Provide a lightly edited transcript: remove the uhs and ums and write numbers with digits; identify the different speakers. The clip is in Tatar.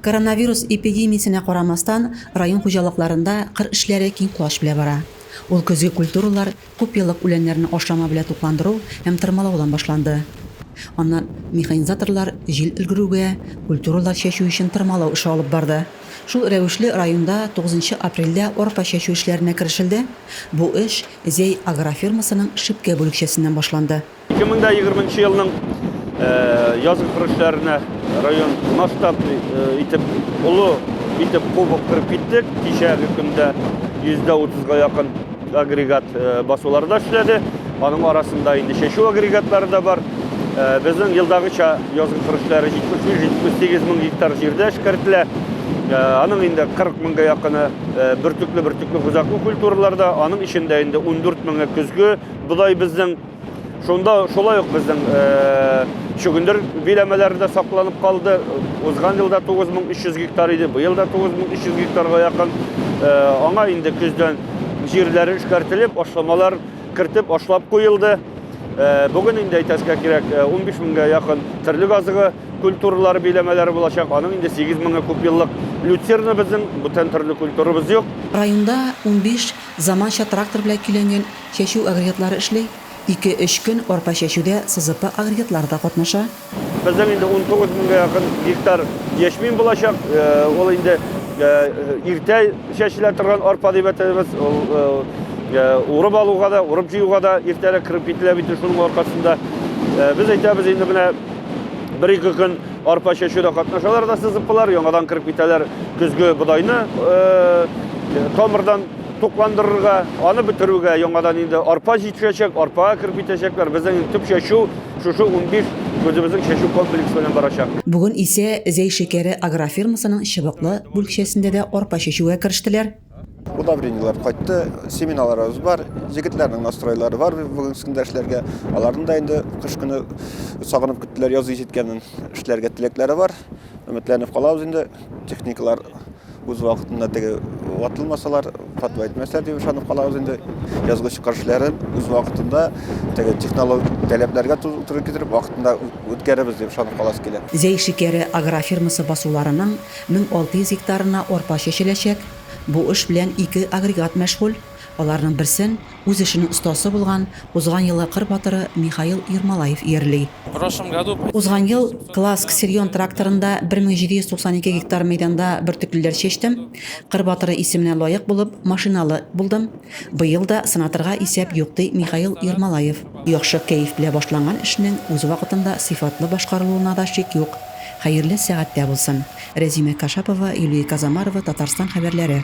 Speaker 1: Коронавирус эпидемиясына карамастан, район хуҗалыкларында кыр эшләре киң кулаш белән бара. Ул көзге культуралар күп еллык үләннәрне ашлама белән тукландыру һәм тырмалаудан башланды. Аннан механизаторлар җил өлгерүгә, культуралар чәчү өчен тырмалау эше алып барды. Шул рәвешле районда 9 апрельдә арпа чәчү эшләренә керешелде. Бу эш Зей агрофирмасының Шипкә бүлекчәсеннән башланды.
Speaker 2: 2020 елның язгы кыр эшләренә район масштаб итеп, улы итеп кубок кырып киттек. Кичәге көндә 130-га якын агрегат басуларда эшләде. Аның арасында инде чәчү агрегатлары да бар. Безнең елдагыча язгы кыр эшләре 73-78 мең гектар җирдә эшкәртелә. Аның инде 40 меңгә якыны бөртекле хузаклы культураларда, аның ичендә инде 14 меңе көзгө будай безнең. Шунда шулай ук безнең шөгендер биләмәләре дә сакланып калды. Узган елда 9300 гектар иде, бу елда 9300 гектарга якын. Аңа инде көздән җирләре эшкәртелеп, ашламалар кертеп, ашлап куелды. Бүген инде әйтәскә кирәк, 15 меңгә якын төрле газыгы культуралары биләмәләре булачак. Аның инде 8 меңе күп еллык люцерна безнең бүтән төрле культурабыз юк.
Speaker 1: Районда 15 заманча трактор белән көйләнгән чәчү агрегатлары эшли. 2-3 көн арпа чәчүдә СЗП агрегатларда катнаша.
Speaker 2: Безнең инде 19 меңгә якын гектар яшмин булачак. Ул инде иртә чәчелә торган арпа дип әйтәбез. Урып алуга да, урып җыюга да иртәрәк кирип кителә бит шуның аркасында. Без әйтәбез инде менә 1-2 көн арпа чәчүдә катнашалар да СЗПлар, яңадан кирип китәләр көзгө будайны тамырдан тукландырырга, аны бетерүгә яңадан инде арпа җитешәчәк, арпага кирип китәчәкләр. Безнең төп чәчү шушы 15 көзебезнең чәчү комплексы белән барачак.
Speaker 1: Бүген исә Зей шикәре агрофирмасының Чыбыклы бүлекчәсендә дә арпа чәчүгә керештеләр.
Speaker 3: Удобрениялар кайтты, семинарларыбыз бар, җегетләрнең настройлары бар бүгенге эшләргә. Аларның да инде кыш көне сагынып көттеләр, язгы җиткәнен эшләргә теләкләре бар. Өметләнеп калабыз инде. Техникалар үз вакытында теге ватылмасалар, фатва әйтмәсләр дип ышанып калабыз инде. Язгы чыгышларын үз вакытында теге технологик таләпләргә туры китереп вакытында үткәрәбез дип ышанып каласы килә.
Speaker 1: Зей шикәре агрофирмасы басуларының 1600 гектарына арпа чәчеләчәк. Бу эш белән 2 агрегат мәшгуль. Аларның берсен үз эшенең остасы булган узган елы кыр батыры Михаил Ермолаев иярли. Узган ел класс Ксерьон тракторында 1792 гектар мәйданда бөртеклеләр чәчтем. Кыр батыры исеменә лаек булып машиналы булдым. Быел да сенаторга исәп юк ди Михаил Ермолаев. Яхшы кәеф белән башланган эшнең үз вакытында сыйфатлы башкарылуына да шик юк. Хәерле сәгатьтә булсын. Резиме Кашапова, Юлия Казамарова, Татарстан хәбәрләре.